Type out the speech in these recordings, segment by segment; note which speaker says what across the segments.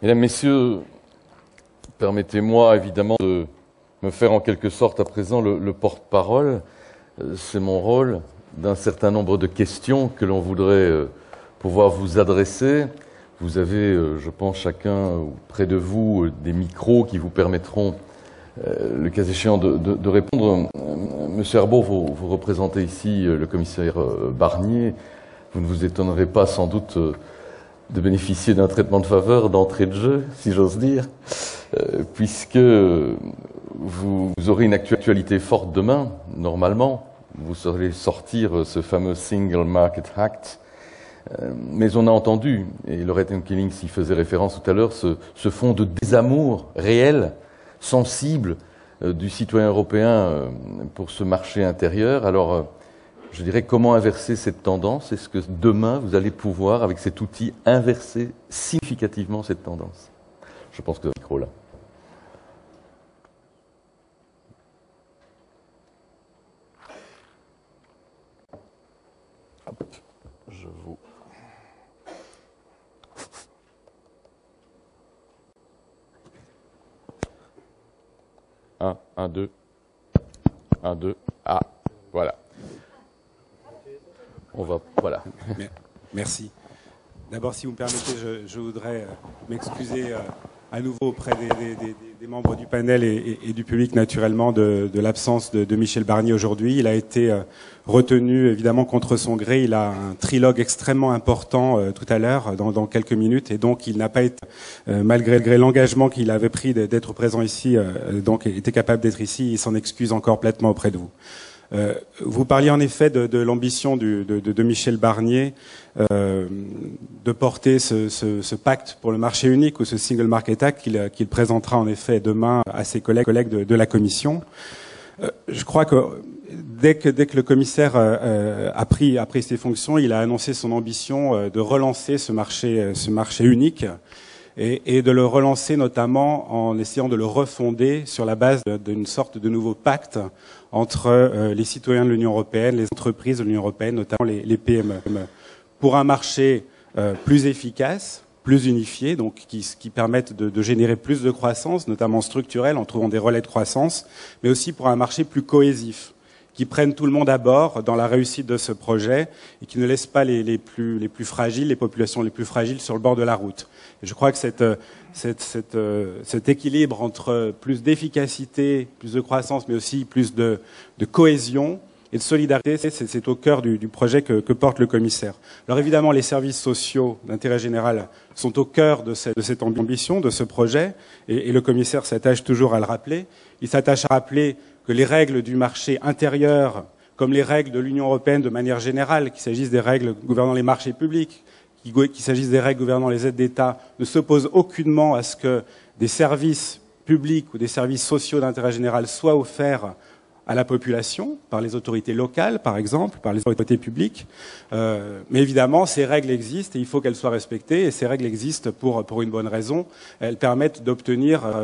Speaker 1: Mesdames, Messieurs, permettez-moi évidemment de me faire en quelque sorte à présent le porte-parole. C'est mon rôle d'un certain nombre de questions que l'on voudrait pouvoir vous adresser. Vous avez, je pense, chacun près de vous des micros qui vous permettront, le cas échéant, de répondre. Monsieur Herbault, vous représentez ici le commissaire Barnier. Vous ne vous étonnerez pas sans doute de bénéficier d'un traitement de faveur d'entrée de jeu, si j'ose dire, puisque vous aurez une actualité forte demain, normalement. Vous saurez sortir ce fameux Single Market Act. Mais on a entendu, et Loretta Killing s'y faisait référence tout à l'heure, ce fond de désamour réel, sensible du citoyen européen pour ce marché intérieur. Alors, je dirais, comment inverser cette tendance? Est-ce que demain, vous allez pouvoir, avec cet outil, inverser significativement cette tendance? Je pense que le micro là. Hop, je vous... 1, 2, 1, 2, ah, voilà. Voilà.
Speaker 2: Merci. D'abord, si vous me permettez, je voudrais m'excuser à nouveau auprès des membres du panel et du public, naturellement, de l'absence de Michel Barnier aujourd'hui. Il a été retenu, évidemment, contre son gré. Il a un trilogue extrêmement important tout à l'heure, dans quelques minutes, et donc il n'a pas été, malgré l'engagement qu'il avait pris d'être présent ici, donc était capable d'être ici. Il s'en excuse encore platement auprès de vous. Vous parliez en effet de l'ambition de Michel Barnier de porter ce pacte pour le marché unique ou ce Single Market Act qu'il présentera en effet demain à ses collègues de la Commission. Je crois que dès que le commissaire a pris ses fonctions, il a annoncé son ambition de relancer ce marché unique et de le relancer notamment en essayant de le refonder sur la base d'une sorte de nouveau pacte entre les citoyens de l'Union européenne, les entreprises de l'Union européenne, notamment les PME, pour un marché plus efficace, plus unifié, donc qui permette de générer plus de croissance, notamment structurelle, en trouvant des relais de croissance, mais aussi pour un marché plus cohésif, qui prenne tout le monde à bord dans la réussite de ce projet et qui ne laisse pas les plus fragiles, les populations les plus fragiles sur le bord de la route. Et je crois que cet équilibre entre plus d'efficacité, plus de croissance, mais aussi plus de cohésion et de solidarité, c'est au cœur du projet que porte le commissaire. Alors évidemment, les services sociaux d'intérêt général sont au cœur de cette ambition, de ce projet, et le commissaire s'attache toujours à le rappeler. Il s'attache à rappeler que les règles du marché intérieur, comme les règles de l'Union européenne de manière générale, qu'il s'agisse des règles gouvernant les marchés publics, qu'il s'agisse des règles gouvernant les aides d'État, ne s'opposent aucunement à ce que des services publics ou des services sociaux d'intérêt général soient offerts à la population, par les autorités locales, par exemple, par les autorités publiques. Mais évidemment, ces règles existent et il faut qu'elles soient respectées. Et ces règles existent pour une bonne raison. Elles permettent d'obtenir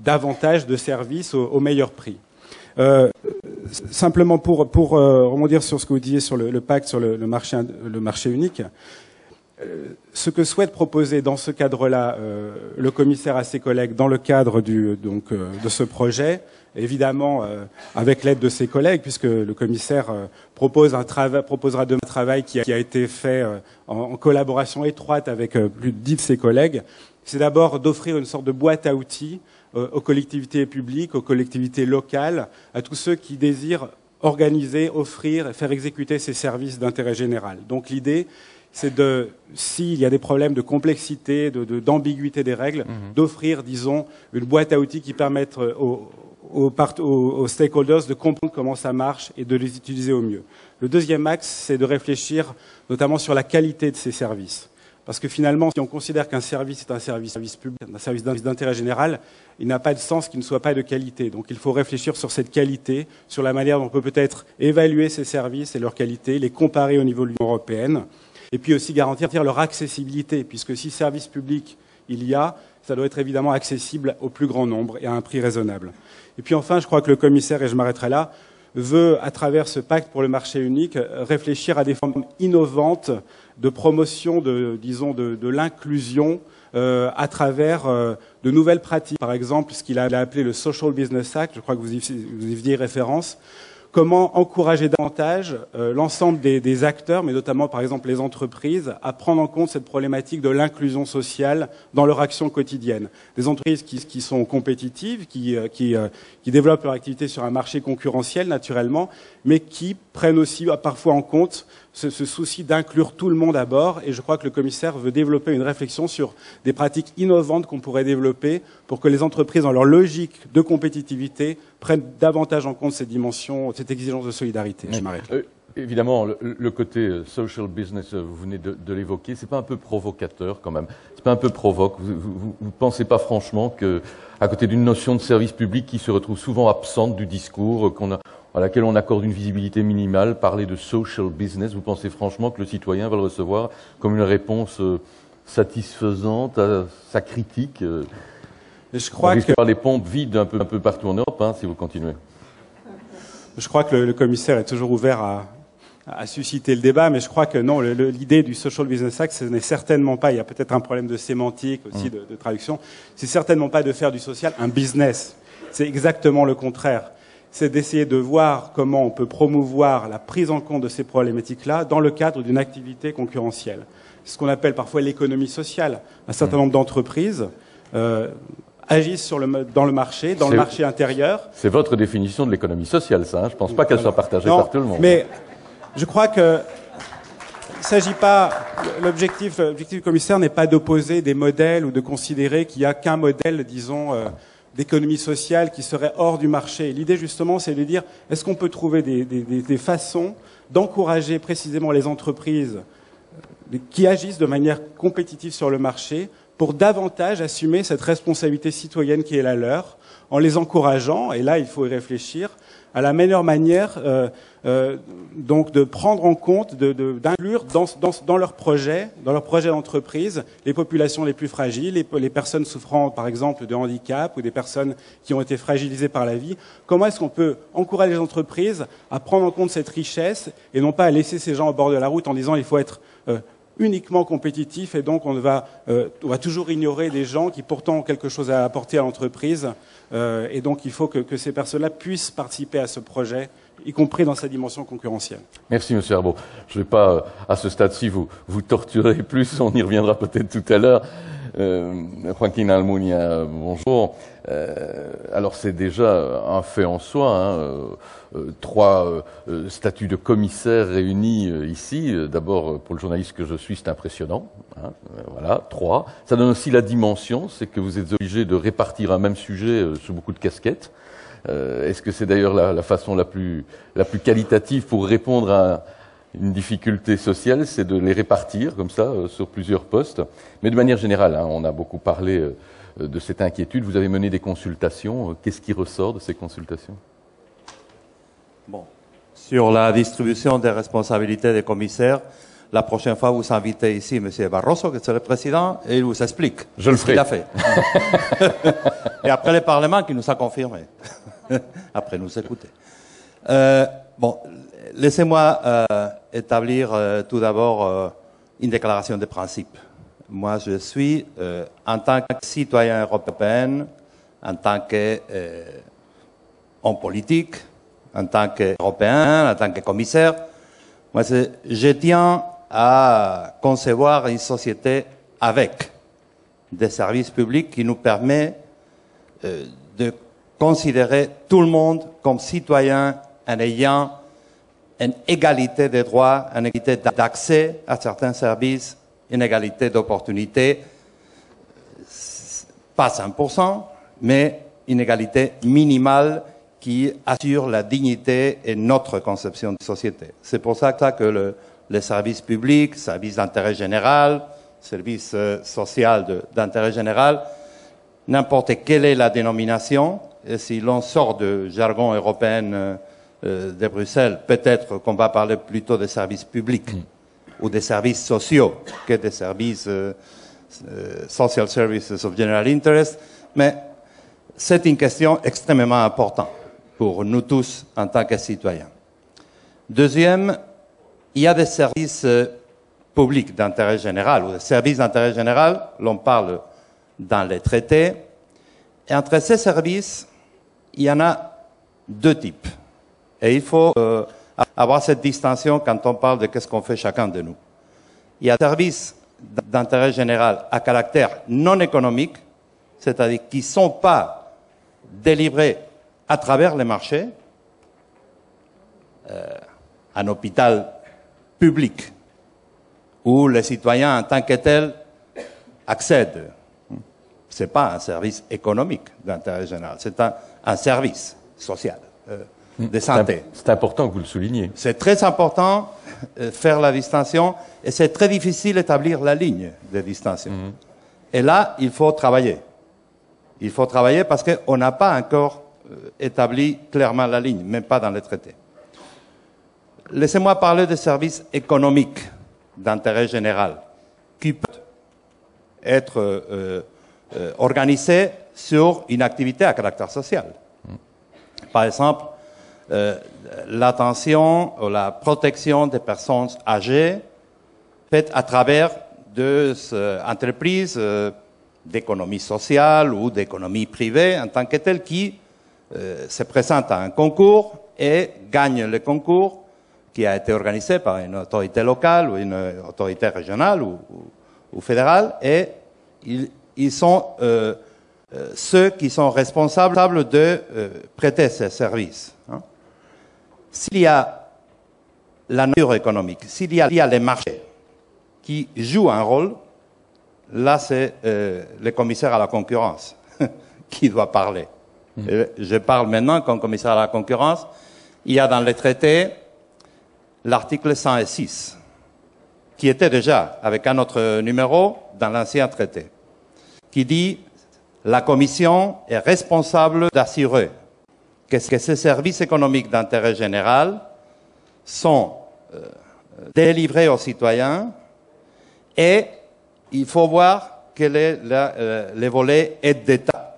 Speaker 2: davantage de services au meilleur prix. Simplement pour rebondir sur ce que vous disiez sur le pacte sur le marché unique, ce que souhaite proposer dans ce cadre-là le commissaire à ses collègues dans le cadre de ce projet, évidemment avec l'aide de ses collègues, puisque le commissaire proposera demain un travail qui a été fait en collaboration étroite avec plus de 10 de ses collègues, c'est d'abord d'offrir une sorte de boîte à outils aux collectivités publiques, aux collectivités locales, à tous ceux qui désirent organiser, offrir et faire exécuter ces services d'intérêt général. Donc l'idée, c'est s'il y a des problèmes de complexité, d'ambiguïté des règles, d'offrir, disons, une boîte à outils qui permette aux stakeholders de comprendre comment ça marche et de les utiliser au mieux. Le deuxième axe, c'est de réfléchir notamment sur la qualité de ces services. Parce que finalement, si on considère qu'un service est un service public, un service d'intérêt général, il n'a pas de sens qu'il ne soit pas de qualité. Donc il faut réfléchir sur cette qualité, sur la manière dont on peut peut-être évaluer ces services et leur qualité, les comparer au niveau de l'Union européenne, et puis aussi garantir leur accessibilité, puisque si service public il y a, ça doit être évidemment accessible au plus grand nombre et à un prix raisonnable. Et puis enfin, je crois que le commissaire, et je m'arrêterai là, veut, à travers ce pacte pour le marché unique, réfléchir à des formes innovantes de promotion de l'inclusion à travers de nouvelles pratiques. Par exemple, ce qu'il a appelé le Social Business Act, je crois que vous y faisiez référence. Comment encourager davantage l'ensemble des acteurs, mais notamment par exemple les entreprises, à prendre en compte cette problématique de l'inclusion sociale dans leur action quotidienne. Des entreprises qui sont compétitives, qui développent leur activité sur un marché concurrentiel naturellement, mais qui prennent aussi parfois en compte ce souci d'inclure tout le monde à bord. Et je crois que le commissaire veut développer une réflexion sur des pratiques innovantes qu'on pourrait développer pour que les entreprises, dans leur logique de compétitivité, prennent davantage en compte cette dimension, cette exigence de solidarité. Je m'arrête.
Speaker 1: Évidemment, le côté social business, vous venez de l'évoquer, c'est pas un peu provocateur quand même? C'est pas un peu provoque? Vous pensez pas franchement que, à côté d'une notion de service public qui se retrouve souvent absente du discours, à laquelle on accorde une visibilité minimale, parler de social business, vous pensez franchement que le citoyen va le recevoir comme une réponse satisfaisante à sa critique?
Speaker 2: Je crois
Speaker 1: on risque d'avoir les pompes vides un peu partout en Europe, si vous continuez.
Speaker 2: Je crois que le commissaire est toujours ouvert à susciter le débat, mais je crois que non, l'idée du Social Business Act, ce n'est certainement pas, il y a peut-être un problème de sémantique aussi, de traduction, c'est certainement pas de faire du social un business. C'est exactement le contraire. C'est d'essayer de voir comment on peut promouvoir la prise en compte de ces problématiques-là dans le cadre d'une activité concurrentielle. C'est ce qu'on appelle parfois l'économie sociale. Un certain nombre d'entreprises agissent dans le marché intérieur.
Speaker 1: C'est votre définition de l'économie sociale, ça. Je ne pense pas qu'elle soit partagée par tout le monde.
Speaker 2: Mais je crois que il s'agit pas. L'objectif du commissaire n'est pas d'opposer des modèles ou de considérer qu'il n'y a qu'un modèle, disons, d'économie sociale qui serait hors du marché. L'idée, justement, c'est de dire est-ce qu'on peut trouver des façons d'encourager précisément les entreprises qui agissent de manière compétitive sur le marché pour davantage assumer cette responsabilité citoyenne qui est la leur, en les encourageant, et là il faut y réfléchir, à la meilleure manière donc de prendre en compte, d'inclure dans leur projet d'entreprise, les populations les plus fragiles, les personnes souffrant par exemple de handicap ou des personnes qui ont été fragilisées par la vie. Comment est-ce qu'on peut encourager les entreprises à prendre en compte cette richesse et non pas à laisser ces gens au bord de la route en disant il faut être uniquement compétitif et donc on va toujours ignorer des gens qui pourtant ont quelque chose à apporter à l'entreprise et donc il faut que ces personnes-là puissent participer à ce projet, y compris dans sa dimension concurrentielle.
Speaker 1: Merci Monsieur Arbeau. Je ne vais pas à ce stade-ci vous torturer plus, on y reviendra peut-être tout à l'heure. Joaquín Almunia, bonjour. Alors c'est déjà un fait en soi, 3 statuts de commissaires réunis ici. D'abord, pour le journaliste que je suis, c'est impressionnant. Voilà, 3. Ça donne aussi la dimension, c'est que vous êtes obligé de répartir un même sujet sous beaucoup de casquettes. Est-ce que c'est d'ailleurs la façon la plus qualitative pour répondre à une difficulté sociale, c'est de les répartir comme ça sur plusieurs postes. Mais de manière générale, on a beaucoup parlé de cette inquiétude. Vous avez mené des consultations. Qu'est-ce qui ressort de ces consultations?
Speaker 3: Bon, sur la distribution des responsabilités des commissaires, la prochaine fois, vous invitez ici M. Barroso, qui est le président, et il vous explique ce qu'il a fait. Et après le Parlement qui nous a confirmé. Après nous écouter. Bon, laissez-moi établir tout d'abord une déclaration de principe. Moi, je suis, en tant que citoyen européen, en tant qu'homme politique, en tant qu'Européen, en tant que commissaire, moi, je tiens à concevoir une société avec des services publics qui nous permet de considérer tout le monde comme citoyen en ayant une égalité de droits, une égalité d'accès à certains services, une égalité d'opportunités, pas 100%, mais une égalité minimale qui assure la dignité et notre conception de société. C'est pour ça que les services publics, services d'intérêt général, services social d'intérêt général, n'importe quelle est la dénomination, et si l'on sort du jargon européen de Bruxelles, peut-être qu'on va parler plutôt des services publics ou des services sociaux que des services social services of general interest, mais c'est une question extrêmement importante pour nous tous en tant que citoyens. Deuxième, il y a des services publics d'intérêt général, ou des services d'intérêt général, l'on parle dans les traités, et entre ces services, il y en a deux types. Et il faut avoir cette distinction quand on parle de qu'est-ce qu'on fait chacun de nous. Il y a des services d'intérêt général à caractère non économique, c'est-à-dire qui ne sont pas délivrés à travers les marchés, un hôpital public, où les citoyens en tant que tels accèdent. Ce n'est pas un service économique d'intérêt général, c'est un service social, de santé.
Speaker 1: C'est important que vous le souligniez.
Speaker 3: C'est très important de faire la distinction et c'est très difficile d'établir la ligne de distinction. Et là, il faut travailler. Il faut travailler parce qu'on n'a pas encore établi clairement la ligne, même pas dans les traités. Laissez-moi parler des services économiques d'intérêt général qui peuvent être organisés sur une activité à caractère social. Par exemple, l'attention ou la protection des personnes âgées faite à travers des entreprises d'économie sociale ou d'économie privée en tant que telles qui se présentent à un concours et gagnent le concours qui a été organisé par une autorité locale ou une autorité régionale ou fédérale, et ils sont ceux qui sont responsables de prêter ces services. S'il y a la nature économique, s'il y a les marchés qui jouent un rôle, là c'est le commissaire à la concurrence qui doit parler. Je parle maintenant comme commissaire à la concurrence. Il y a dans les traités l'article 106, qui était déjà avec un autre numéro dans l'ancien traité, qui dit la Commission est responsable d'assurer que ces services économiques d'intérêt général sont délivrés aux citoyens et il faut voir quel est le volet aide d'État.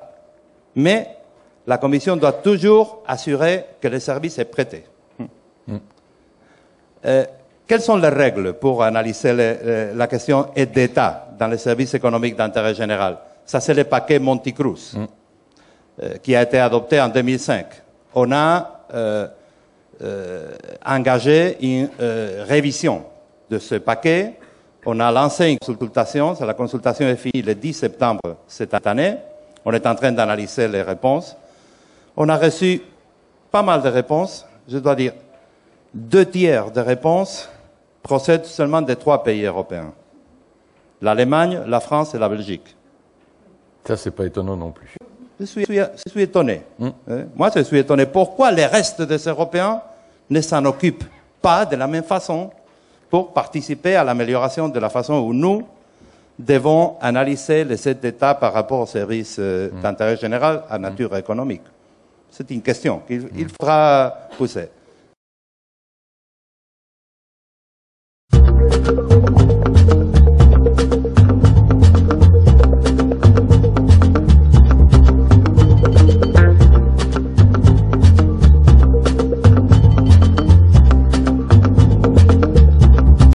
Speaker 3: Mais la Commission doit toujours assurer que le service est prêté. Quelles sont les règles pour analyser la question aide d'État dans les services économiques d'intérêt général? Ça, c'est le paquet Monti-Cruz, qui a été adopté en 2005. On a engagé une révision de ce paquet. On a lancé une consultation. La consultation est finie le 10 septembre cette année. On est en train d'analyser les réponses. On a reçu pas mal de réponses. Je dois dire, 2/3 des réponses procèdent seulement des 3 pays européens. L'Allemagne, la France et la Belgique.
Speaker 1: Ça, c'est pas étonnant non plus.
Speaker 3: Je suis étonné. Moi, je suis étonné. Pourquoi les restes des Européens ne s'en occupent pas de la même façon pour participer à l'amélioration de la façon où nous devons analyser les aides d'État par rapport aux services d'intérêt général à nature économique? C'est une question qu'il faudra pousser.